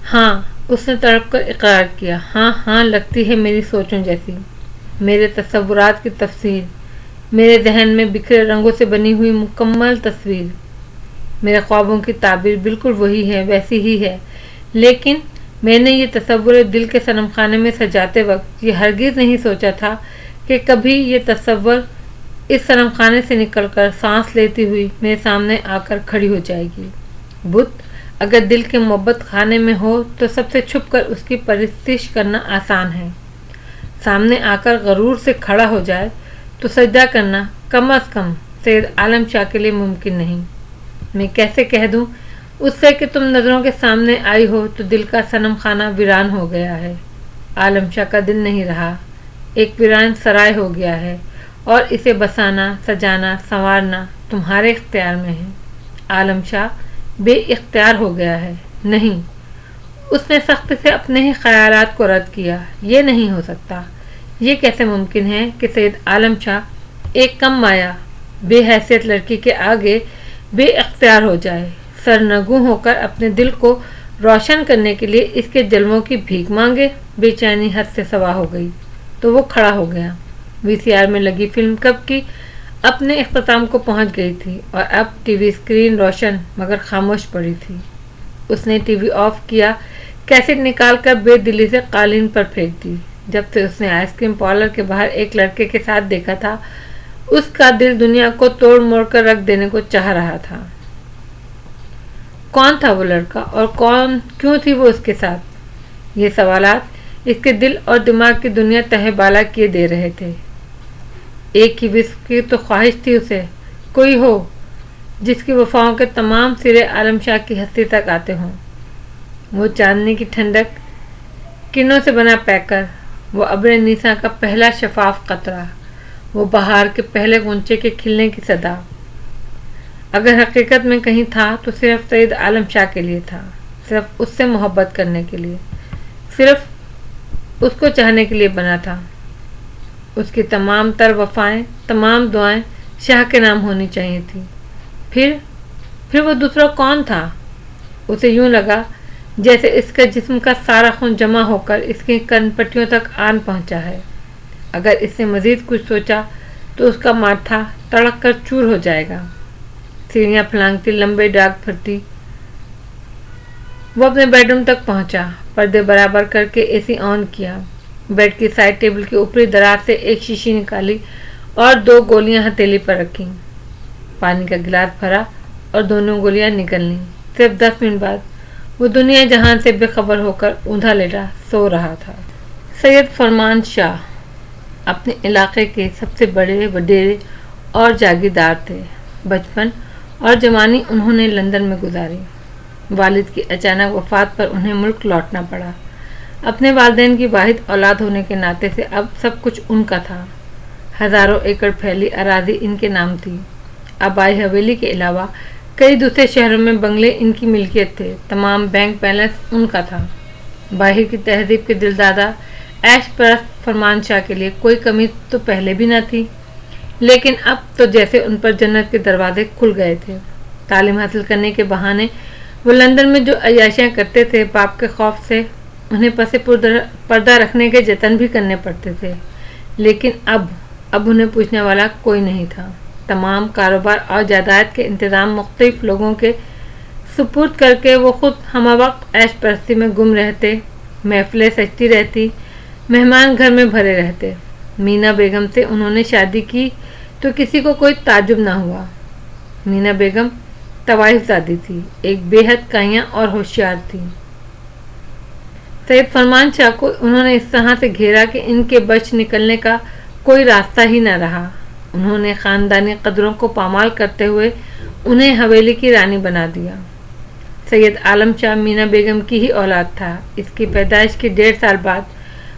ہاں، اس نے تڑپ کر اقرار کیا۔ ہاں ہاں، لگتی ہے میری سوچوں جیسی، میرے تصورات کی تفسیر، میرے ذہن میں بکھرے رنگوں سے بنی ہوئی مکمل تصویر، میرے خوابوں کی تعبیر بالکل وہی ہے، ویسی ہی ہے، لیکن میں نے یہ تصور دل کے صنم خانے میں سجاتے وقت یہ ہرگز نہیں سوچا تھا کہ کبھی یہ تصور اس صنم خانے سے نکل کر سانس لیتی ہوئی میرے سامنے آ کر کھڑی ہو جائے گی۔ بت اگر دل کے محبت خانے میں ہو تو سب سے چھپ کر اس کی پرستش کرنا آسان ہے، سامنے آ کر غرور سے کھڑا ہو جائے تو سجدہ کرنا کم از کم سید عالم شاہ کے لیے ممکن نہیں۔ میں کیسے کہہ دوں اس سے کہ تم نظروں کے سامنے آئی ہو تو دل کا صنم خانہ ویران ہو گیا ہے، عالم شاہ کا دل نہیں رہا، ایک ویران سرائے ہو گیا ہے، اور اسے بسانا، سجانا، سنوارنا تمہارے اختیار میں ہے۔ عالم شاہ بے اختیار ہو گیا ہے۔ نہیں، اس نے سختی سے اپنے ہی خیالات کو رد کیا۔ یہ نہیں ہو سکتا، یہ کیسے ممکن ہے کہ سید عالم شاہ ایک کم مایہ بے حیثیت لڑکی کے آگے بے اختیار ہو جائے، سرنگوں ہو کر اپنے دل کو روشن کرنے کے لیے اس کے جلووں کی بھیک مانگے۔ بے چینی حد سے سوا ہو گئی تو وہ کھڑا ہو گیا۔ وی سی آر میں لگی فلم کب کی اپنے اختتام کو پہنچ گئی تھی اور اب ٹی وی اسکرین روشن مگر خاموش پڑی تھی۔ اس نے ٹی وی آف کیا، کیسٹ نکال کر بے دلی سے قالین پر پھینک دی۔ جب سے اس نے آئس کریم پارلر کے باہر ایک لڑکے کے ساتھ دیکھا تھا، اس کا دل دنیا کو توڑ موڑ کر رکھ دینے کو چاہ رہا تھا۔ کون تھا وہ لڑکا اور کیوں تھی وہ اس کے ساتھ؟ یہ سوالات اس کے دل اور دماغ کی دنیا تہہ بالا کیے دے رہے تھے۔ ایک ہی وصف کی تو خواہش تھی اسے، کوئی ہو جس کی وفاؤں کے تمام سرے عالم شاہ کی ہستی تک آتے ہوں۔ وہ چاندنی کی ٹھنڈک، کنوں سے بنا پیکر، وہ ابر نیسا کا پہلا شفاف قطرہ، وہ بہار کے پہلے غنچے کے کھلنے کی صدا۔ اگر حقیقت میں کہیں تھا تو صرف سید عالم شاہ کے لیے تھا، صرف اس سے محبت کرنے کے لیے، صرف اس کو چاہنے کے لیے بنا تھا۔ اس کی تمام تر وفائیں، تمام دعائیں شاہ کے نام ہونی چاہیے تھی۔ پھر وہ دوسرا کون تھا؟ اسے یوں لگا جیسے اس کے جسم کا سارا خون جمع ہو کر اس کی کن پٹیوں تک آن پہنچا ہے۔ اگر اس نے مزید کچھ سوچا تو اس کا ماتھا تڑک کر چور ہو جائے گا۔ سیڑھیاں پھلانگتی، لمبے ڈاگ پھرتی، وہ اپنے بیڈ روم تک پہنچا، پردے برابر کر کے اے سی آن کیا، بیڈ کی سائڈ ٹیبل کی اوپری دراز سے ایک شیشی نکالی اور 2 گولیاں ہتھیلی پر رکھیں، پانی کا گلاس بھرا اور دونوں گولیاں نکل لیں۔ صرف 10 منٹ بعد وہ دنیا جہان سے بے خبر ہو کر اوندا لیٹا سو رہا تھا۔ سید فرمان شاہ اپنے علاقے کے سب سے بڑے وڈیرے اور جاگیردار تھے۔ بچپن اور جوانی انہوں نے لندن میں گزاری۔ والد کی اچانک وفات پر انہیں ملک لوٹنا پڑا۔ اپنے والدین کی واحد اولاد ہونے کے ناطے سے اب سب کچھ ان کا تھا۔ ہزاروں ایکڑ پھیلی اراضی ان کے نام تھی۔ آبائی حویلی کے علاوہ کئی دوسرے شہروں میں بنگلے ان کی ملکیت تھے۔ تمام بینک بیلنس ان کا تھا۔ باہر کی تہذیب کے دلدادہ عیش پرست فرمان شاہ کے لیے کوئی کمی تو پہلے بھی نہ تھی، لیکن اب تو جیسے ان پر جنت کے دروازے کھل گئے تھے۔ تعلیم حاصل کرنے کے بہانے وہ لندن میں جو عیاشیاں کرتے تھے، باپ کے خوف سے انہیں پس پردہ رکھنے کے جتن بھی کرنے پڑتے تھے، لیکن اب انہیں پوچھنے والا کوئی نہیں تھا۔ تمام کاروبار اور جائیداد کے انتظام مختلف لوگوں کے سپرد کر کے وہ خود ہمہ وقت عیش پرستی میں گم رہتے، محفلیں سجتی رہتی، مہمان گھر میں بھرے رہتے۔ مینا بیگم سے انہوں نے شادی کی تو کسی کو کوئی تعجب نہ ہوا۔ مینا بیگم طوائف زادی تھی، ایک بے حد کائیاں اور ہوشیار تھی۔ سید فرمان شاہ کو انہوں نے اس طرح سے گھیرا کہ ان کے بچ نکلنے کا کوئی راستہ ہی نہ رہا۔ انہوں نے خاندانی قدروں کو پامال کرتے ہوئے انہیں حویلی کی رانی بنا دیا۔ سید عالم شاہ مینا بیگم کی ہی اولاد تھا۔ اس کی پیدائش کے 1.5 سال بعد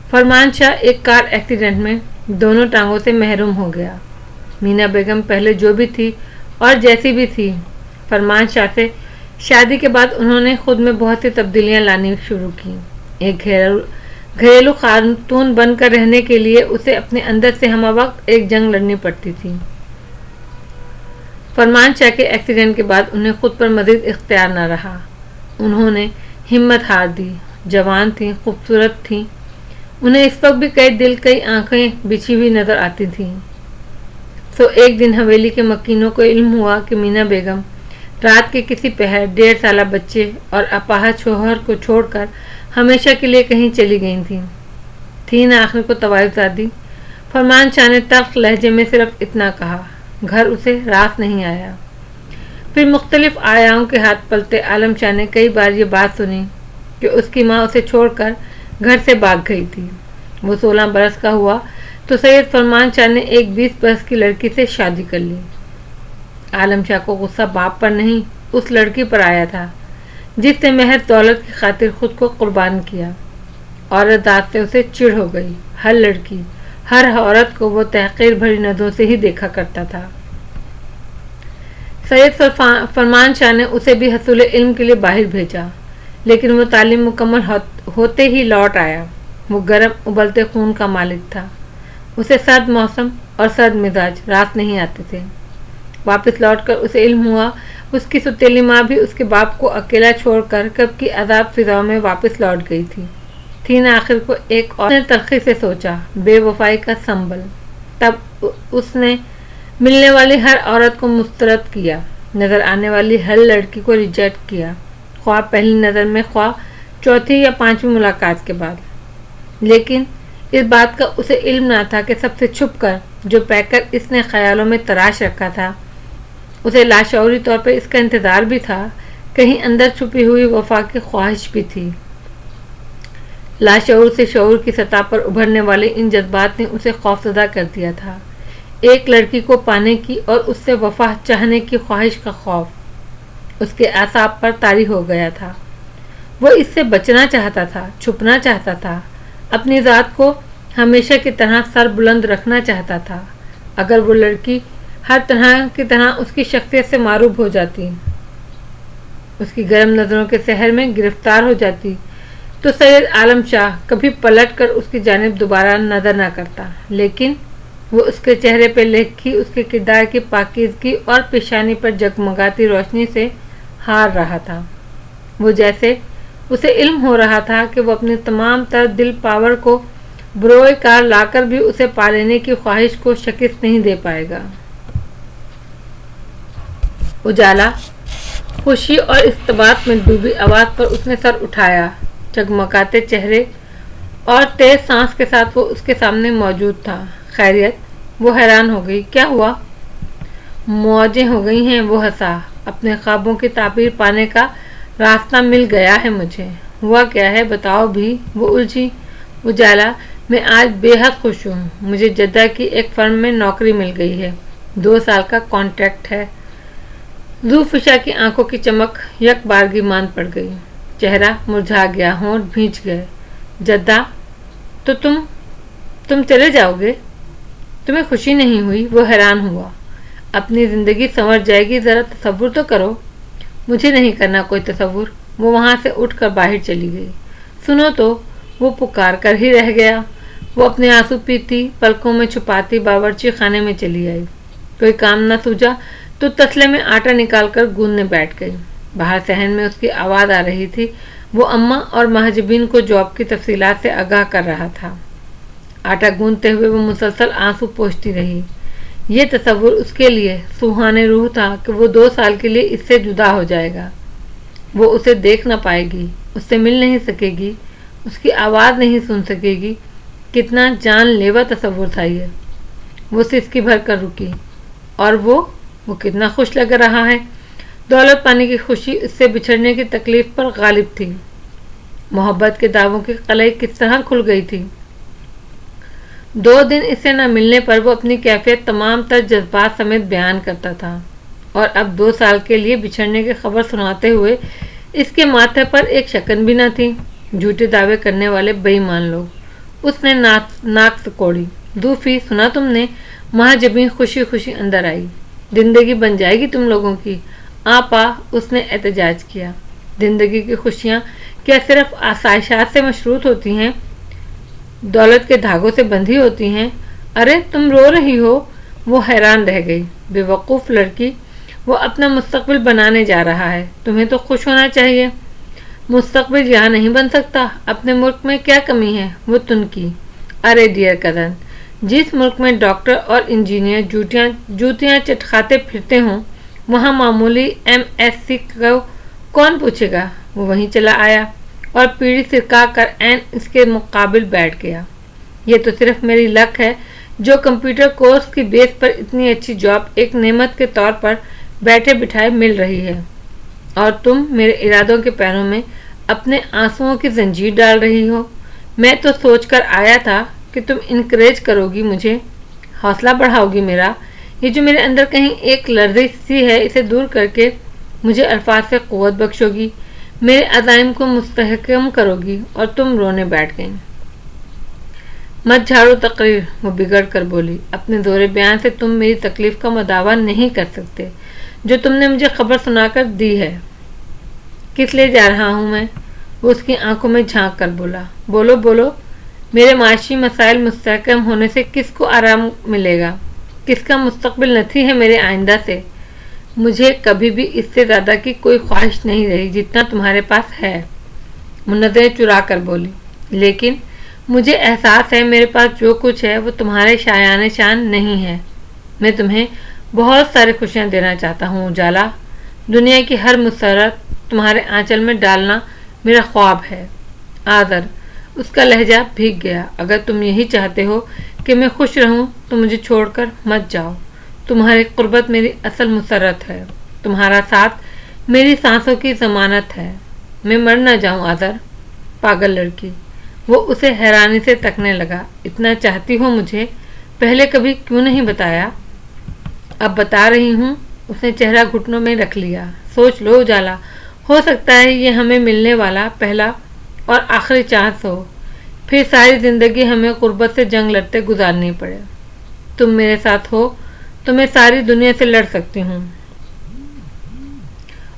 فرمان شاہ ایک کار ایکسیڈنٹ میں دونوں ٹانگوں سے محروم ہو گیا۔ مینا بیگم پہلے جو بھی تھی اور جیسی بھی تھی، فرمان شاہ سے شادی کے بعد انہوں نے خود میں بہت سی تبدیلیاں لانی شروع کی۔ ایک گھریلو خاتون بن کر رہنے کے لیے اسے اپنے اندر سے ہمہ وقت ایک جنگ لڑنی پڑتی تھی۔ فرمان شاہ کے ایکسیڈنٹ کے بعد انہیں خود پر مزید اختیار نہ رہا۔ انہوں نے ہمت ہار دی۔ جوان تھیں، خوبصورت تھیں، انہیں اس وقت بھی کئی دل کئی آنکھیں بچھی ہوئی نظر آتی تھیں۔ ایک دن حویلی کے مکینوں کو علم ہوا کہ مینا بیگم رات کے کسی پہر 1.5 سالہ بچے اور اپاہج شوہر کو چھوڑ کر ہمیشہ کے لیے کہیں چلی گئی تھیں۔ آخر کو طوائف زادی فرمان شاہ نے تلخ لہجے میں صرف اتنا کہا، گھر اسے راس نہیں آیا۔ پھر مختلف آیاؤں کے ہاتھ پلتے عالم شاہ نے کئی بار یہ بات سنی کہ اس کی ماں اسے چھوڑ کر گھر سے بھاگ گئی تھی۔ وہ 16 برس کا ہوا تو سید فرمان شاہ نے ایک 20 برس کی لڑکی سے شادی کر لی۔ عالم شاہ کو غصہ باپ پر نہیں، اس لڑکی پر آیا تھا جس نے محض دولت کی خاطر خود کو قربان کیا۔ عورت ذات سے اسے چڑ ہو گئی۔ ہر لڑکی، ہر عورت کو وہ تحقیر بھری نظروں سے ہی دیکھا کرتا تھا۔ سید فرمان شاہ نے اسے بھی حصول علم کے لیے باہر بھیجا، لیکن وہ تعلیم مکمل ہوتے ہی لوٹ آیا۔ وہ گرم ابلتے خون کا مالک تھا، اسے سرد موسم اور سرد مزاج راس نہیں آتے تھے۔ واپس لوٹ کر اسے علم ہوا اس کی ستیلی ماں بھی اس کے باپ کو اکیلا چھوڑ کر کب کی عذاب فضاؤں میں واپس لوٹ گئی تھی۔ آخر کو ایک اور نے تلخی سے سوچا، بے وفائی کا سنبل۔ تب اس نے ملنے والی ہر عورت کو مسترد کیا، نظر آنے والی ہر لڑکی کو ریجیکٹ کیا، خواہ پہلی نظر میں، خواہ چوتھی یا 5ویں ملاقات کے بعد۔ لیکن اس بات کا اسے علم نہ تھا کہ سب سے چھپ کر جو پیکر اس نے خیالوں میں تراش رکھا تھا، اسے لاشعوری طور پر اس کا انتظار بھی تھا، کہیں اندر چھپی ہوئی وفا کی خواہش بھی تھی۔ لاشعور سے شعور کی سطح پر ابھرنے والے ان جذبات نے اسے خوفزدہ کر دیا تھا۔ ایک لڑکی کو پانے کی اور اس سے وفا چاہنے کی خواہش کا خوف اس کے اعصاب پر طاری ہو گیا تھا۔ وہ اس سے بچنا چاہتا تھا، چھپنا چاہتا تھا، اپنی ذات کو ہمیشہ کی طرح سر بلند رکھنا چاہتا تھا۔ اگر وہ لڑکی ہر طرح کی طرح اس کی شخصیت سے معروف ہو جاتی، اس کی گرم نظروں کے سحر میں گرفتار ہو جاتی، تو سید عالم شاہ کبھی پلٹ کر اس کی جانب دوبارہ نظر نہ کرتا۔ لیکن وہ اس کے چہرے پہ لکھی اس کے کردار کی پاکیزگی اور پیشانی پر جگمگاتی روشنی سے ہار رہا تھا۔ وہ جیسے اسے علم ہو رہا تھا کہ وہ اپنی تمام تر دل پاور کو بروئے کار لا کر بھی اسے پا لینے کی خواہش کو شکست نہیں دے پائے گا۔ اجالا، خوشی اور استباط میں ڈوبی آواز پر اس نے سر اٹھایا۔ جگمگاتے چہرے اور تیز سانس کے ساتھ وہ اس کے سامنے موجود تھا۔ خیریت؟ وہ حیران ہو گئی۔ کیا ہوا؟ موجیں ہو گئی ہیں، وہ ہنسا۔ اپنے خوابوں کی تعبیر پانے کا راستہ مل گیا ہے مجھے۔ ہوا کیا ہے بتاؤ بھی، وہ الجھی۔ اجالا، میں آج بے حد خوش ہوں۔ مجھے جدہ کی ایک فرم میں نوکری مل گئی ہے، 2 سال کا کانٹریکٹ ہے۔ ذوفشا کی آنکھوں کی چمک یک بارگی مان پڑ گئی، چہرہ مرجھا گیا، ہونٹ بھیج گئے۔ جدہ؟ تو تم چلے جاؤ گے؟ تمہیں خوشی نہیں ہوئی؟ وہ حیران ہوا۔ اپنی زندگی سنور جائے گی، ذرا تصور تو کرو۔ مجھے نہیں کرنا کوئی تصور۔ وہ وہاں سے اٹھ کر باہر چلی گئی۔ سنو تو، وہ پکار کر ہی رہ گیا۔ وہ اپنے آنسو پیتی، پلکوں میں چھپاتی باورچی خانے میں چلی آئی۔ کوئی کام نہ سوجا تو تسلے میں آٹا نکال کر گوندنے بیٹھ گئی۔ باہر صحن میں اس کی آواز آ رہی تھی، وہ اماں اور مہاجبین کو جاب کی تفصیلات سے آگاہ کر رہا تھا۔ آٹا گوندتے ہوئے وہ مسلسل آنسو پوچھتی رہی۔ یہ تصور اس کے لیے سوہانے روح تھا کہ وہ 2 سال کے لیے اس سے جدا ہو جائے گا۔ وہ اسے دیکھ نہ پائے گی، اس سے مل نہیں سکے گی، اس کی آواز نہیں سن سکے گی۔ کتنا جان لیوا تصور تھا یہ۔ وہ سسکی بھر کر رکی، اور وہ کتنا خوش لگ رہا ہے۔ دولت پانے کی خوشی اس سے بچھڑنے کی تکلیف پر غالب تھی۔ محبت کے دعووں کی قلعی کس طرح کھل گئی تھی۔ 2 دن اس سے نہ ملنے پر وہ اپنی کیفیت تمام تر جذبات سمیت بیان کرتا تھا، اور اب 2 سال کے لیے بچھڑنے کی خبر سناتے ہوئے اس کے ماتھے پر ایک شکن بھی نہ تھی۔ جھوٹے دعوے کرنے والے بے ایمان لوگ۔ اس نے ناک سکوڑی۔ دوفی، سنا تم نے؟ مہاجبین خوشی خوشی اندر آئی۔ زندگی بن جائے گی تم لوگوں کی۔ آپا، اس نے احتجاج کیا۔ زندگی کی خوشیاں کیا صرف آسائشات سے مشروط ہوتی ہیں؟ دولت کے دھاگوں سے بندھی ہوتی ہیں؟ ارے تم رو رہی ہو؟ وہ حیران رہ گئی۔ بے وقوف لڑکی، وہ اپنا مستقبل بنانے جا رہا ہے، تمہیں تو خوش ہونا چاہیے۔ مستقبل یہاں نہیں بن سکتا؟ اپنے ملک میں کیا کمی ہے؟ وہ تنکی۔ ارے ڈیئر کزن، جس ملک میں ڈاکٹر اور انجینئر جوتیاں چٹکھاتے پھرتے ہوں، وہاں معمولی MSc کو کون پوچھے گا؟ وہ وہیں چلا آیا اور پیڑھی سرکا کر عین اس کے مقابل بیٹھ گیا۔ یہ تو صرف میری لک ہے جو کمپیوٹر کورس کی بیس پر اتنی اچھی جاب ایک نعمت کے طور پر بیٹھے بٹھائے مل رہی ہے، اور تم میرے ارادوں کے پیروں میں اپنے آنسوؤں کی زنجیر ڈال رہی ہو۔ میں تو سوچ کر آیا تھا کہ تم انکریج کرو گی، مجھے حوصلہ بڑھاؤ گی میرا۔ یہ جو میرے اندر کہیں ایک لرزش سی ہے، اسے دور کر کے مجھے الفاظ سے قوت بخشو گی، میرے عزائم کو مستحکم کرو گی۔ اور تم رونے بیٹھ گئیں۔ مت جھاڑو تقریر، وہ بگڑ کر بولی۔ اپنے زور بیان سے تم میری تکلیف کا مداوع نہیں کر سکتے جو تم نے مجھے خبر سنا کر دی ہے۔ کس لیے جا رہا ہوں میں؟ وہ اس کی آنکھوں میں جھانک کر بولا۔ بولو بولو، میرے معاشی مسائل مستحکم ہونے سے کس کو آرام ملے گا؟ کس کا مستقبل نتھی ہے میرے آئندہ سے؟ مجھے کبھی بھی اس سے زیادہ کی کوئی خواہش نہیں رہی جتنا تمہارے پاس ہے، منظریں چرا کر بولی۔ لیکن مجھے احساس ہے میرے پاس جو کچھ ہے وہ تمہارے شایان شان نہیں ہے۔ میں تمہیں بہت ساری خوشیاں دینا چاہتا ہوں اجالا۔ دنیا کی ہر مسرت تمہارے آنچل میں ڈالنا میرا خواب ہے۔ آذر، اس کا لہجہ بھیگ گیا۔ اگر تم یہی چاہتے ہو کہ میں خوش رہوں تو مجھے چھوڑ کر مت جاؤ۔ تمہاری قربت میری اصل مسرت ہے، تمہارا ساتھ میری سانسوں کی ضمانت ہے۔ میں مر نہ جاؤں آذر، پاگل لڑکی۔ وہ اسے حیرانی سے تکنے لگا۔ اتنا چاہتی ہو مجھے؟ پہلے کبھی کیوں نہیں بتایا؟ اب بتا رہی ہوں۔ اس نے چہرہ گھٹنوں میں رکھ لیا۔ سوچ لو اجالا، ہو سکتا ہے یہ ہمیں ملنے والا پہلا اور آخری چانس ہو، پھر ساری زندگی ہمیں غربت سے جنگ لڑتے گزارنی پڑے۔ تم میرے ساتھ ہو تو میں ساری دنیا سے لڑ سکتی ہوں،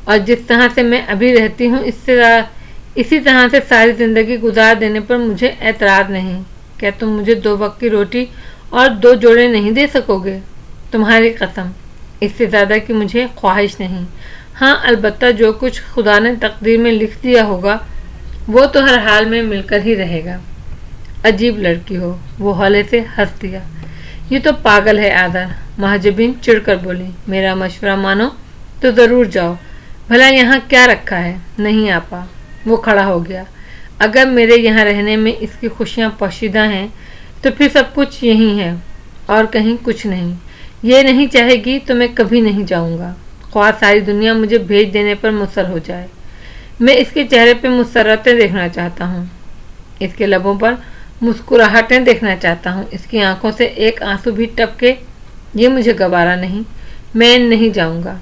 اور جس طرح سے میں ابھی رہتی ہوں اسی طرح سے ساری زندگی گزار دینے پر مجھے اعتراض نہیں۔ کیا تم مجھے 2 وقت کی روٹی اور 2 جوڑے نہیں دے سکو گے؟ تمہاری قسم، اس سے زیادہ کی مجھے خواہش نہیں۔ ہاں البتہ جو کچھ خدا نے تقدیر میں لکھ دیا ہوگا وہ تو ہر حال میں مل کر ہی رہے گا۔ عجیب لڑکی ہو، وہ ہولے سے ہنس دیا۔ یہ تو پاگل ہے آذر، مہاجبین چڑ کر بولی۔ میرا مشورہ مانو تو ضرور جاؤ، بھلا یہاں کیا رکھا ہے؟ نہیں آپا۔ وہ کھڑا ہو گیا۔ اگر میرے یہاں رہنے میں اس کی خوشیاں پوشیدہ ہیں تو پھر سب کچھ یہی ہے اور کہیں کچھ نہیں۔ یہ نہیں چاہے گی تو میں کبھی نہیں جاؤں گا، خواہ ساری دنیا مجھے بھیج دینے پر مصر ہو جائے۔ میں اس کے چہرے پہ مسرتیں دیکھنا چاہتا ہوں، اس کے لبوں پر مسکراہٹیں دیکھنا چاہتا ہوں، اس کی آنکھوں سے ایک آنسو بھی ٹپکے۔ یہ مجھے گوارا نہیں، میں نہیں جاؤں گا۔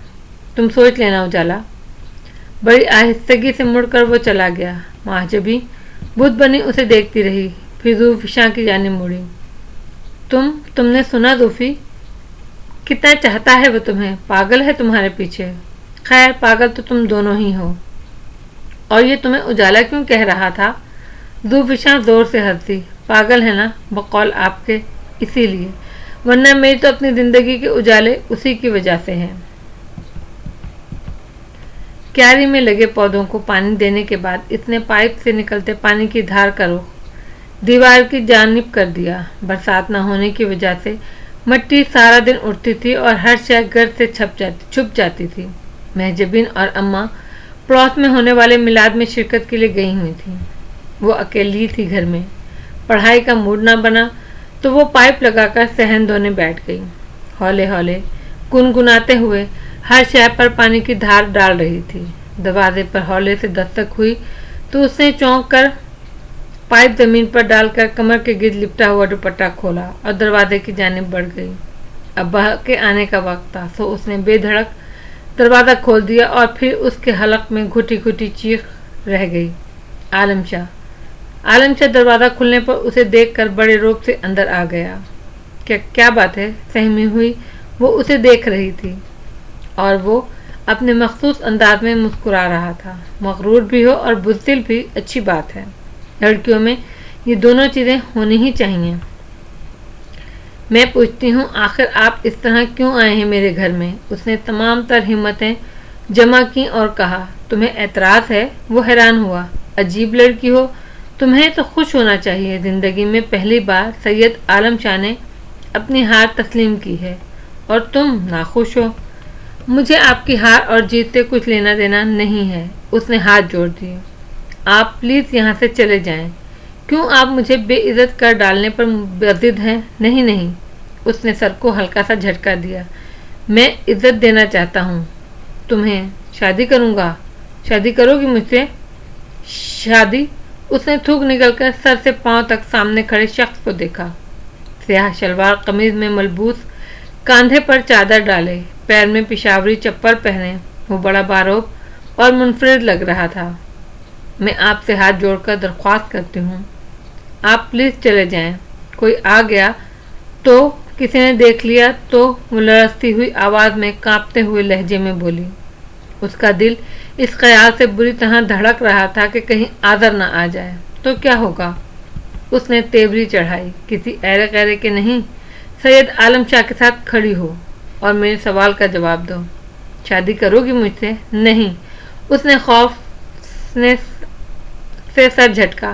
تم سوچ لینا اجالا۔ بڑی آہستگی سے مڑ کر وہ چلا گیا۔ مہاجبی بت بنی اسے دیکھتی رہی، پھر ذوالفشاں کی جانب مڑی۔ تم نے سنا ذوفی؟ کتنا چاہتا ہے وہ تمہیں، پاگل ہے تمہارے پیچھے۔ خیر پاگل تو تم دونوں ہی ہو۔ اور یہ تمہیں اجالا کیوں کہہ رہا تھا؟ ذوالفشاں زور سے ہنسی۔ پاگل ہے نا بقول آپ کے، اسی لیے، ورنہ میری تو اپنی زندگی کے اجالے اسی کی وجہ سے ہیں۔ کیاری میں لگے پودوں کو پانی دینے کے بعد اس نے پائپ سے نکلتے پانی کی دھار کا رخ دیوار کی جانب کر دیا۔ برسات نہ ہونے کی وجہ سے مٹی سارا دن اڑتی تھی اور ہر شے گرد سے چھپ جاتی تھی۔ مہجبین اور اماں پڑوس میں ہونے والے میلاد میں شرکت کے لیے گئی ہوئی تھیں۔ وہ اکیلی تھی گھر میں۔ پڑھائی کا موڈ نہ بنا تو وہ پائپ لگا کر صحن دھونے بیٹھ گئی۔ ہولے ہولے گنگناتے ہوئے ہر شے پر پانی کی دھار ڈال رہی تھی۔ دروازے پر ہولے سے دستک ہوئی تو اس نے چونک کر پائپ زمین پر ڈال کر کمر کے گرد لپٹا ہوا دوپٹہ کھولا اور دروازے کی جانب بڑھ گئی۔ ابا کے آنے کا وقت تھا، سو اس نے بے دھڑک دروازہ کھول دیا اور پھر اس کے حلق میں گھٹی گھٹی چیخ رہ گئی۔ عالم شاہ دروازہ کھلنے پر اسے دیکھ کر بڑے روب سے اندر آ گیا۔ کیا بات ہے؟ سہمی ہوئی وہ اسے دیکھ رہی تھی اور وہ اپنے مخصوص انداز میں مسکرا رہا تھا۔ مغرور بھی ہو اور بزدل بھی اچھی بات ہے، لڑکیوں میں یہ دونوں چیزیں ہونی ہی چاہیے۔ میں پوچھتی ہوں آخر آپ اس طرح کیوں آئے ہیں میرے گھر میں؟ اس نے تمام تر ہمتیں جمع کی اور کہا، تمہیں اعتراض ہے؟ وہ حیران ہوا۔ عجیب لڑکی ہو، تمہیں تو خوش ہونا چاہیے، زندگی میں پہلی بار سید عالم شاہ نے اپنی ہار تسلیم کی ہے اور تم ناخوش ہو۔ مجھے آپ کی ہار اور جیت سے کچھ لینا دینا نہیں ہے۔ اس نے ہاتھ جوڑ دیے۔ آپ پلیز یہاں سے چلے جائیں۔ کیوں آپ مجھے بے عزت کر ڈالنے پر بضد ہیں؟ نہیں نہیں، اس نے سر کو ہلکا سا جھٹکا دیا۔ میں عزت دینا چاہتا ہوں تمہیں، شادی کروں گا۔ شادی کرو گی مجھ سے؟ شادی؟ اس نے تھوک نکل کر سر سے پاؤں تک سامنے کھڑے شخص کو دیکھا۔ سیاہ شلوار قمیض میں ملبوس، کاندھے پر چادر ڈالے، پیر میں پشاوری چپل پہنے، وہ بڑا باروب اور منفرد لگ رہا تھا۔ میں آپ سے ہاتھ جوڑ کر درخواست کرتی ہوں، آپ پلیز چلے جائیں۔ کوئی آ گیا تو، کسی نے دیکھ لیا تو، وہ لرزتی ہوئی آواز میں کانپتے ہوئے لہجے میں بولی۔ اس کا دل اس خیال سے بری طرح دھڑک رہا تھا کہ کہیں آذر نہ آ جائے تو کیا ہوگا۔ اس نے تیوری چڑھائی، کسی ایرے غیرے کے نہیں، سید عالم شاہ کے ساتھ کھڑی ہو اور میرے سوال کا جواب دو۔ شادی کرو گی مجھ سے؟ نہیں، اس نے خوف سے سر جھٹکا۔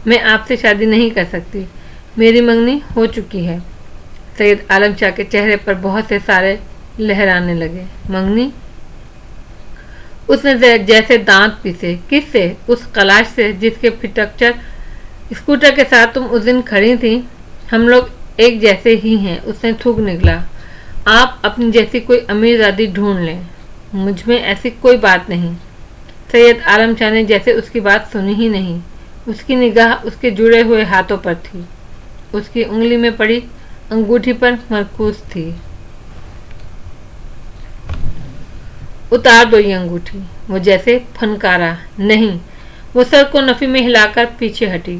میں آپ سے شادی نہیں کر سکتی، میری منگنی ہو چکی ہے۔ سید عالم شاہ کے چہرے پر بہت سے سارے لہرانے لگے۔ منگنی؟ اس نے جیسے دانت پیسے۔ کس سے؟ اس کلاش سے جس کے پھٹکچر اسکوٹر کے ساتھ تم اس دن کھڑی تھی۔ ہم لوگ ایک جیسے ہی ہیں، اس نے تھوک نکلا۔ آپ اپنی جیسی کوئی امیر زادی ڈھونڈ لیں، مجھ میں ایسی کوئی بات نہیں۔ سید عالم شاہ نے جیسے اس کی بات سنی ہی نہیں۔ اس کی نگاہ اس کے جڑے ہوئے ہاتھوں پر تھی، اس کی انگلی میں پڑی انگوٹھی پر مرکوز تھی۔ اتار دو یہ انگوٹھی، وہ جیسے پھنکارا۔ نہیں، وہ سر کو نفی میں ہلا کر پیچھے ہٹی۔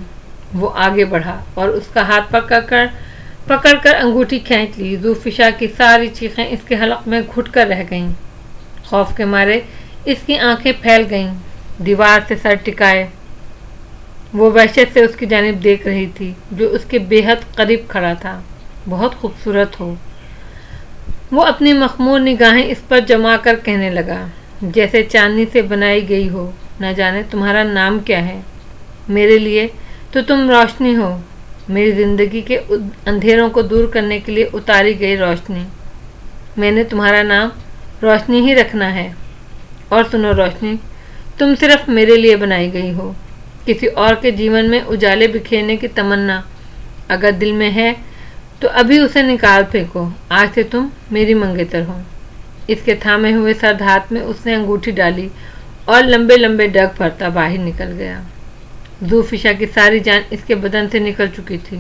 وہ آگے بڑھا اور اس کا ہاتھ پکڑ کر انگوٹھی کھینچ لی۔ ذوالفشا کی ساری چیخیں اس کے حلق میں گھٹ کر رہ گئیں۔ خوف کے مارے اس کی آنکھیں پھیل گئیں۔ دیوار سے سر ٹکائے وہ وحشت سے اس کی جانب دیکھ رہی تھی جو اس کے بے حد قریب کھڑا تھا۔ بہت خوبصورت ہو، وہ اپنی مخمور نگاہیں اس پر جما کر کہنے لگا، جیسے چاندنی سے بنائی گئی ہو۔ نہ جانے تمہارا نام کیا ہے؟ میرے لیے تو تم روشنی ہو، میری زندگی کے اندھیروں کو دور کرنے کے لیے اتاری گئی روشنی۔ میں نے تمہارا نام روشنی ہی رکھنا ہے۔ اور سنو روشنی، تم صرف میرے لیے بنائی گئی ہو۔ کسی اور کے جیون میں اجالے بکھیرنے کی تمنا اگر دل میں ہے تو ابھی اسے نکال پھینکو۔ آج سے تم میری منگیتر ہو۔ اس کے تھامے ہوئے سرد ہاتھ میں اس نے انگوٹھی ڈالی اور لمبے لمبے ڈگ بھرتا باہر نکل گیا۔ ذوالفشا کی ساری جان اس کے بدن سے نکل چکی تھی۔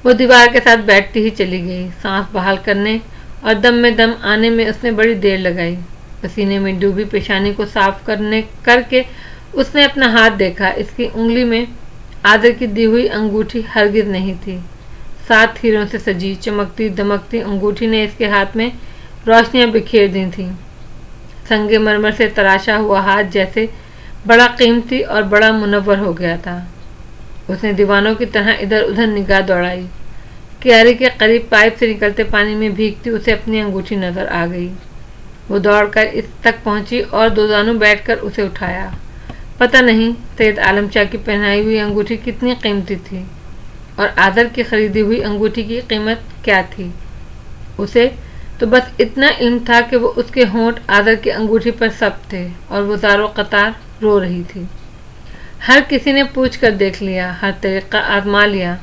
وہ دیوار کے ساتھ بیٹھتی ہی چلی گئی۔ سانس بحال کرنے اور دم میں دم آنے میں اس نے بڑی دیر لگائی۔ پسینے میں ڈوبی پیشانی کو صاف کر کے اس نے اپنا ہاتھ دیکھا۔ اس کی انگلی میں آذر کی دی ہوئی انگوٹھی ہرگز نہیں تھی۔ 7 ہیروں سے سجی چمکتی دمکتی انگوٹھی نے اس کے ہاتھ میں روشنیاں بکھیر دی تھیں۔ سنگ مرمر سے تراشا ہوا ہاتھ جیسے بڑا قیمتی اور بڑا منور ہو گیا تھا۔ اس نے دیوانوں کی طرح ادھر ادھر نگاہ دوڑائی۔ کیاری کے قریب پائپ سے نکلتے پانی میں بھیگتی اسے اپنی انگوٹھی نظر آ گئی۔ وہ دوڑ کر اس تک پہنچی اور دوزانوں بیٹھ کر اسے اٹھایا۔ پتہ نہیں سید عالم شاہ کی پہنائی ہوئی انگوٹھی کتنی قیمتی تھی اور آذر کی خریدی ہوئی انگوٹھی کی قیمت کیا تھی۔ اسے تو بس اتنا علم تھا کہ وہ اس کے ہونٹ آذر کی انگوٹھی پر سب تھے اور وہ زارو قطار رو رہی تھی۔ ہر کسی نے پوچھ کر دیکھ لیا، ہر طریقہ آزما لیا،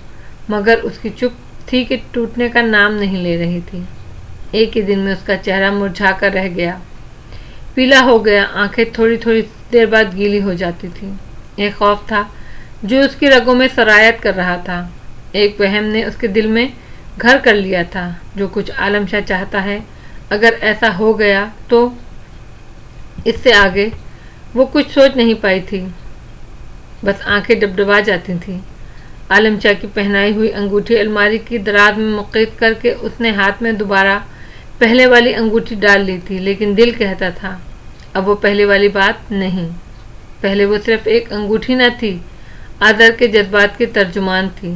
مگر اس کی چپ تھی کہ ٹوٹنے کا نام نہیں لے رہی تھی۔ ایک ہی دن میں اس کا چہرہ مرجھا کر رہ گیا، پیلا ہو گیا، آنکھیں تھوڑی تھوڑی دیر بعد گیلی ہو جاتی تھی۔ ایک خوف تھا جو اس کی رگوں میں سرایت کر رہا تھا۔ ایک وہم نے اس کے دل میں گھر کر لیا تھا، جو کچھ عالم شاہ چاہتا ہے اگر ایسا ہو گیا تو۔ اس سے آگے وہ کچھ سوچ نہیں پائی تھی، بس آنکھیں ڈبڈبا جاتی تھیں۔ عالم شاہ کی پہنائی ہوئی انگوٹھی الماری کی دراز میں مقید کر کے اس نے ہاتھ میں دوبارہ پہلے والی انگوٹھی ڈال لی تھی، لیکن دل کہتا تھا اب وہ پہلے والی بات نہیں۔ پہلے وہ صرف ایک انگوٹھی نہ تھی، آذر کے جذبات کی ترجمان تھی،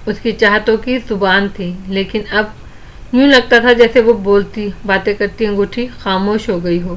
اس کی چاہتوں کی زبان تھی۔ لیکن اب یوں لگتا تھا جیسے وہ بولتی باتیں کرتی انگوٹھی خاموش ہو گئی ہو۔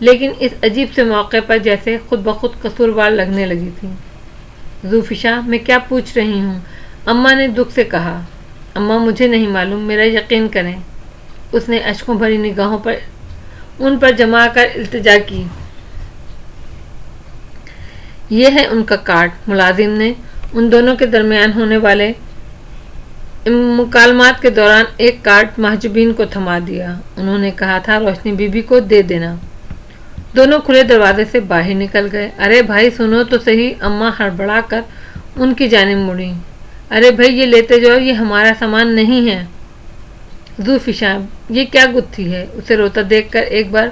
لیکن اس عجیب سے موقع پر جیسے خود بخود قصوروار لگنے لگی تھی۔ ذوفشاں، میں کیا پوچھ رہی ہوں؟ اماں نے دکھ سے کہا۔ اماں، مجھے نہیں معلوم، میرا یقین کریں۔ اس نے اشکوں بھری نگاہوں پر ان پر جما کر التجا کی۔ یہ ہے ان کا کارڈ۔ ملازم نے ان دونوں کے درمیان ہونے والے مکالمات کے دوران ایک کارڈ محجوبین کو تھما دیا۔ انہوں نے کہا تھا روشنی بی بی کو دے دینا۔ دونوں کھلے دروازے سے باہر نکل گئے۔ ارے بھائی سنو تو صحیح، اماں ہڑبڑا کر ان کی جانب مڑی۔ ارے بھائی یہ لیتے جاؤ، یہ ہمارا سامان نہیں ہے۔ ذوفشاں، یہ کیا گتھی ہے؟ اسے روتا دیکھ کر ایک بار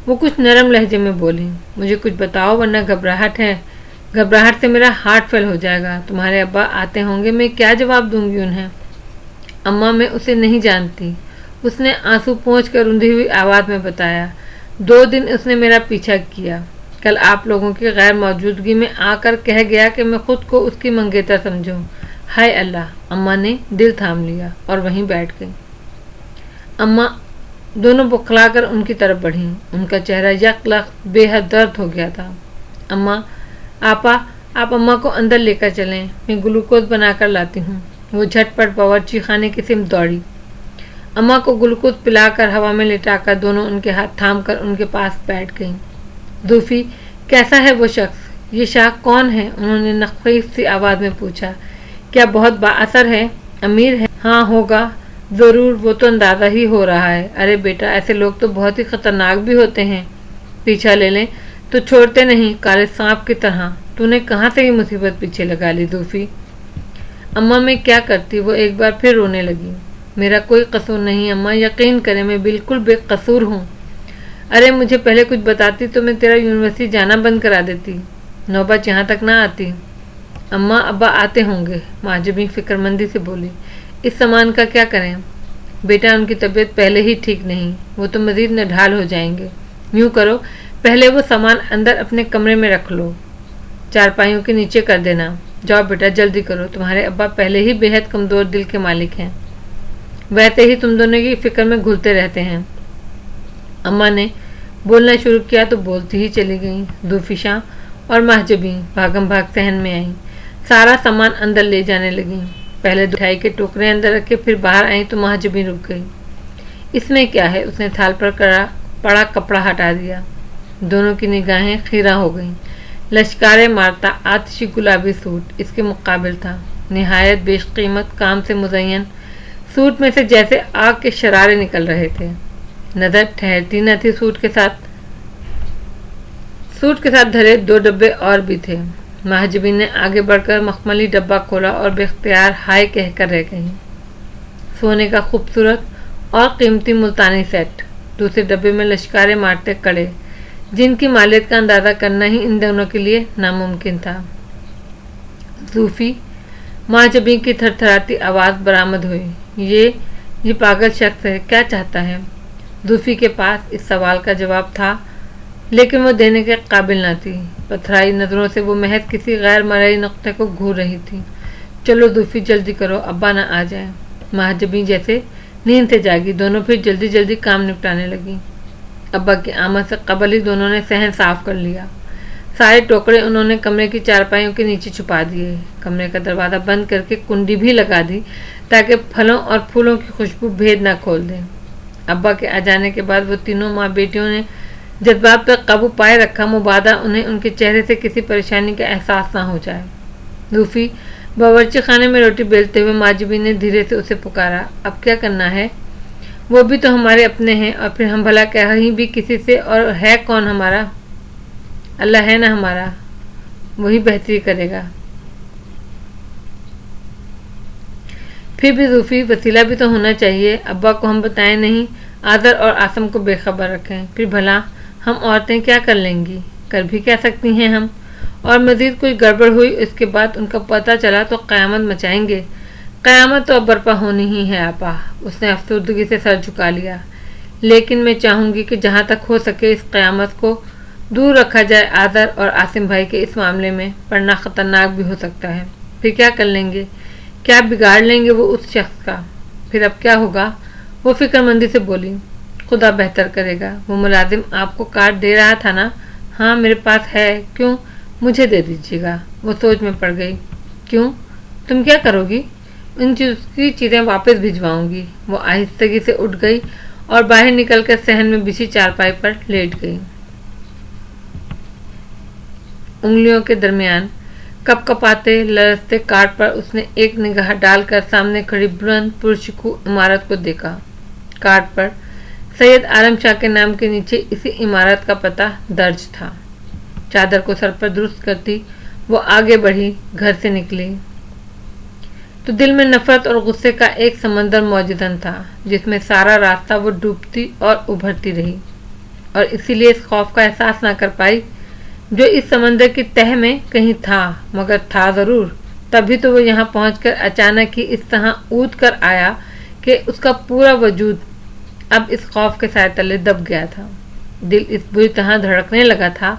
وہ کچھ نرم لہجے میں بولی۔ مجھے کچھ بتاؤ ورنہ گھبراہٹ ہے، گھبراہٹ سے میرا ہارٹ فیل ہو جائے گا۔ تمہارے ابا آتے ہوں گے، میں کیا جواب دوں گی انہیں؟ اماں، میں اسے نہیں جانتی، اس نے آنسو پونچھ کر روندھی ہوئی آواز میں بتایا۔ 2 دن اس نے میرا پیچھا کیا۔ کل آپ لوگوں کی غیر موجودگی میں آ کر کہہ گیا کہ میں خود کو اس کی منگیتر سمجھوں۔ ہائے اللہ! اماں نے دل تھام لیا اور وہیں بیٹھ گئی۔ اماں دونوں بکھلا کر ان کی طرف بڑھیں۔ ان کا چہرہ یک لخت بے حد درد ہو گیا تھا۔ اماں، آپا، آپ اماں کو اندر لے کر چلیں، میں گلوکوز بنا کر لاتی ہوں۔ وہ جھٹ پٹ باورچی خانے کی سمت دوڑی۔ اماں کو گلوکوز پلا کر ہوا میں لٹا کر دونوں ان کے ہاتھ تھام کر ان کے پاس بیٹھ گئیں۔ ذوفی، کیسا ہے وہ شخص؟ یہ شاہ کون ہے؟ انہوں نے نخیف سی آواز میں پوچھا۔ کیا بہت با اثر ہے؟ امیر ہے؟ ہاں ہوگا ضرور، وہ تو اندازہ ہی ہو رہا ہے۔ ارے بیٹا، ایسے لوگ تو بہت ہی خطرناک بھی ہوتے ہیں، پیچھا لے لیں تو چھوڑتے نہیں، کالے سانپ کی طرح۔ تو نے کہاں سے یہ مصیبت پیچھے لگا لی ذوفی؟ اماں، میں کیا کرتی؟ وہ ایک بار پھر رونے لگی۔ میرا کوئی قصور نہیں اماں، یقین کریں میں بالکل بے قصور ہوں۔ ارے مجھے پہلے کچھ بتاتی تو میں تیرا یونیورسٹی جانا بند کرا دیتی، نوبت یہاں تک نہ آتی۔ اماں، ابا آتے ہوں گے، معجبی فکر مندی سے بولی۔ اس سامان کا کیا کریں؟ بیٹا، ان کی طبیعت پہلے ہی ٹھیک نہیں، وہ تو مزید نڈھال ہو جائیں گے۔ یوں کرو، پہلے وہ سامان اندر اپنے کمرے میں رکھ لو، چارپائیوں کے نیچے کر دینا۔ جاؤ بیٹا جلدی کرو، تمہارے ابا پہلے ہی بے حد کمزور دل کے مالک ہیں، ویسے ہی تم دونوں کی فکر میں گھلتے رہتے ہیں۔ اماں نے بولنا شروع کیا تو بولتی ہی چلی گئیں۔ ذوفشاں اور محجبی بھاگم بھاگ صحن میں آئیں، سارا سامان اندر لے جانے لگیں۔ پہلے مٹھائی کے ٹوکرے اندر رکھے، پھر باہر آئیں تو محجبی رک گئی۔ اس میں کیا ہے؟ اس نے تھال پر پڑا کپڑا ہٹا دیا۔ دونوں کی نگاہیں خیرہ ہو گئیں۔ لشکارے مارتا آتشی گلابی سوٹ اس کے مقابل تھا، نہایت بیش قیمت کام سے مزین۔ سوٹ میں سے جیسے آگ کے شرارے نکل رہے تھے۔ نظر ٹھہرتی نہ تھی سوٹ کے ساتھ دھرے 2 ڈبے اور بھی تھے۔ محجبین نے آگے بڑھ کر مخملی ڈبہ کھولا اور بے اختیار ہائے کہہ کر رہ گئی۔ سونے کا خوبصورت اور قیمتی ملتانی سیٹ، دوسرے ڈبے میں لشکارے مارتے کڑے، جن کی مالیت کا اندازہ کرنا ہی ان دونوں کے لیے ناممکن تھا۔ ذوفی، محجبی کی تھر تھراتی آواز برآمد ہوئی۔ یہ پاگل شخص ہے، کیا چاہتا ہے؟ ذوفی کے پاس اس سوال کا جواب تھا، لیکن وہ دینے کے قابل نہ تھی۔ پتھرائی نظروں سے وہ محض کسی غیر مرئی نقطے کو گھور رہی تھی۔ چلو ذوفی جلدی کرو، ابا نہ آ جائیں۔ محجبی جیسے نیند سے جاگی، دونوں پھر جلدی جلدی کام نپٹانے لگی۔ ابا کی آمد سے قبل ہی دونوں نے صحن صاف کر لیا۔ سارے ٹوکرے انہوں نے کمرے کی چارپائیوں کے نیچے چھپا دیے، کمرے کا دروازہ بند کر کے کنڈی بھی لگا دی تاکہ پھلوں اور پھولوں کی خوشبو بھید نہ کھول دیں۔ ابا کے آ جانے کے بعد وہ تینوں ماں بیٹیوں نے جذبات پر قابو پائے رکھا، مبادا انہیں ان کے چہرے سے کسی پریشانی کا احساس نہ ہو جائے۔ ذوفی باورچی خانے میں روٹی بیلتے ہوئے محجبی نے دھیرے سے اسے پکارا۔ اب کیا کرنا ہے؟ وہ بھی تو ہمارے اپنے ہیں، اور پھر ہم بھلا کہیں بھی کسی سے، اور ہے کون ہمارا؟ اللہ ہے نا ہمارا، وہی بہتری کرے گا۔ پھر بھی ذوفی، وسیلہ بھی تو ہونا چاہیے۔ ابا کو ہم بتائیں نہیں، آذر اور آسم کو بے خبر رکھیں، پھر بھلا ہم عورتیں کیا کر لیں گی؟ کر بھی کیا سکتی ہیں ہم؟ اور مزید کوئی گڑبڑ ہوئی، اس کے بعد ان کا پتہ چلا تو قیامت مچائیں گے۔ قیامت تو اب برپا ہونی ہی ہے آپا۔ اس نے افسردگی سے سر جھکا لیا۔ لیکن میں چاہوں گی کہ جہاں تک ہو سکے اس قیامت کو دور رکھا جائے آذر اور آسم بھائی کے اس معاملے میں، پڑھنا خطرناک بھی ہو سکتا ہے۔ پھر کیا کر لیں گے؟ کیا بگاڑ لیں گے وہ اس شخص کا؟ پھر اب کیا ہوگا؟ وہ فکر مندی سے بولی۔ خدا بہتر کرے گا۔ وہ ملازم آپ کو کارڈ دے رہا تھا نا؟ ہاں میرے پاس ہے، کیوں؟ مجھے دے دیجیے گا۔ وہ سوچ میں پڑ گئی۔ کیوں؟ تم کیا کرو گی؟ ان کی چیزیں واپس بھجواؤں گی۔ وہ آہستگی سے اٹھ گئی اور باہر نکل کر صحن میں بچھی چارپائی پر لیٹ گئی۔ انگلیوں کے درمیان کپ کپاتے لرزتے کارڈ پر اس نے ایک نگاہ ڈال کر سامنے کھڑی بلند پرشکوہ عمارت کو دیکھا۔ کارڈ پر سید عالم شاہ کے نام کے نیچے اسی عمارت کا پتہ درج تھا۔ چادر کو سر پر درست کرتی وہ آگے بڑھی، گھر سے نکلی تو دل میں نفرت اور غصے کا ایک سمندر موجودن تھا جس میں سارا راستہ وہ ڈوبتی اور ابھرتی رہی، اور اسی لیے اس خوف کا احساس نہ کر پائی جو اس سمندر کی تہہ میں کہیں تھا، مگر تھا ضرور۔ تبھی تو وہ یہاں پہنچ کر اچانک ہی اس طرح اود کر آیا کہ اس کا پورا وجود اب اس خوف کے سائے تلے دب گیا تھا۔ دل اس بری طرح دھڑکنے لگا تھا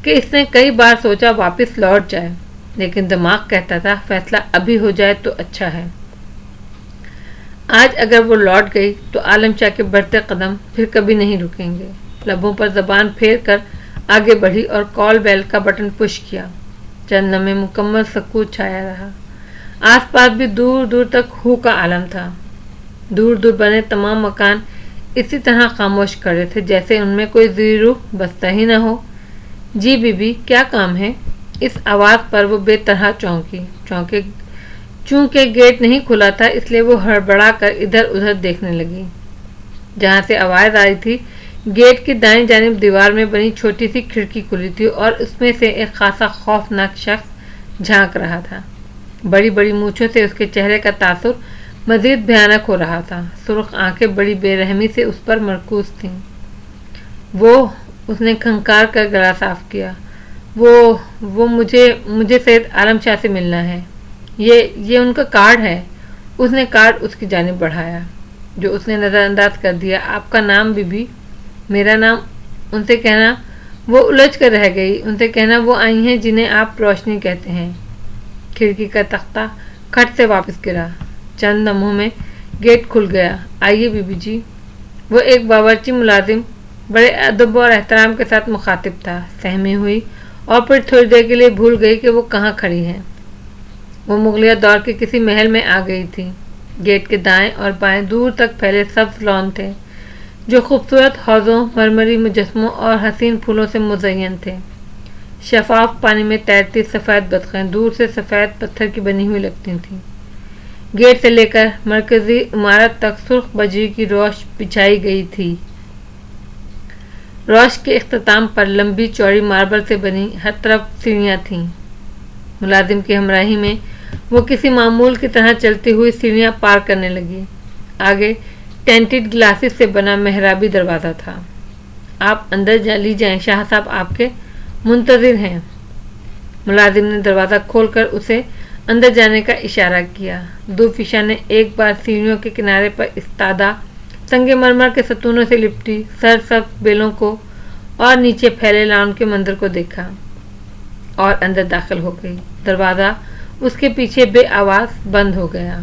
کہ اس نے کئی بار سوچا واپس لوٹ جائے، لیکن دماغ کہتا تھا فیصلہ ابھی ہو جائے تو اچھا ہے۔ آج اگر وہ لوٹ گئی تو عالم شاہ کے بڑھتے قدم پھر کبھی نہیں رکیں گے۔ لبوں پر زبان پھیر کر آگے بڑھی اور کال بیل کا بٹن پش کیا۔ چند لمحے مکمل سکوت چھایا رہا۔ آس پاس بھی دور دور تک ہو کا عالم تھا۔ دور دور بنے تمام مکان اسی طرح خاموش کھڑے تھے جیسے ان میں کوئی ذی روح بستا ہی نہ ہو۔ جی بی بی، کیا کام ہے؟ اس آواز پر وہ بے طرح چونکی۔ چونکہ گیٹ نہیں کھلا تھا اس لیے وہ ہڑبڑا کر ادھر ادھر دیکھنے لگی۔ جہاں سے آواز آئی تھی گیٹ کی دائیں جانب دیوار میں بنی چھوٹی سی کھڑکی کھلی تھی اور اس میں سے ایک خاصا خوفناک شخص جھانک رہا تھا۔ بڑی بڑی مونچھوں سے اس کے چہرے کا تاثر مزید بھیانک ہو رہا تھا۔ سرخ آنکھیں بڑی بے رحمی سے اس پر مرکوز تھیں۔ اس نے کھنکار کر گلا صاف کیا۔ وہ مجھے سید عالم شاہ سے ملنا ہے۔ یہ ان کا کارڈ ہے۔ اس نے کارڈ اس کی جانب بڑھایا جو اس نے نظر انداز کر دیا۔ آپ کا نام بی بی؟ میرا نام؟ ان سے کہنا، وہ الجھ کر رہ گئی، ان سے کہنا وہ آئی ہیں جنہیں آپ روشنی کہتے ہیں۔ کھڑکی کا تختہ کھٹ سے واپس گرا۔ چند لمحوں میں گیٹ کھل گیا۔ آئیے بی بی جی۔ وہ ایک باورچی ملازم بڑے ادب اور احترام کے ساتھ مخاطب تھا۔ سہمی ہوئی اور پھر تھوڑی دیر کے لیے بھول گئی کہ وہ کہاں کھڑی ہے۔ وہ مغلیہ دور کے کسی محل میں آ گئی تھی۔ گیٹ کے دائیں اور بائیں دور تک پھیلے سبز لان تھے جو خوبصورت حوضوں، مرمری مجسموں اور حسین پھولوں سے مزین تھے۔ شفاف پانی میں تیرتی سفید بطخیں دور سے سفید پتھر کی بنی ہوئی لگتی تھیں۔ گیٹ سے لے کر مرکزی عمارت تک سرخ بجری کی روش بچھائی گئی تھی۔ روش کے اختتام پر لمبی چوڑی ماربل سے بنی ہر طرف سیڑھیاں تھیں۔ ملازم کی ہمراہی میں وہ کسی معمول کی طرح چلتی ہوئی سیڑھیاں پار کرنے لگی۔ آگے ٹینٹڈ گلاسز سے بنا محرابی دروازہ تھا۔ آپ اندر لی جائیں، شاہ صاحب آپ کے منتظر ہیں۔ ملازم نے دروازہ کھول کر اسے اندر جانے کا اشارہ کیا۔ دو فشا نے ایک بار سیڑھیوں کے کنارے پر استادہ سنگ مرمر کے ستونوں سے لپٹی سرسبز بیلوں کو اور نیچے پھیلے لان کے منظر کو دیکھا اور اندر داخل ہو گئی۔ دروازہ اس کے پیچھے بے آواز بند ہو گیا۔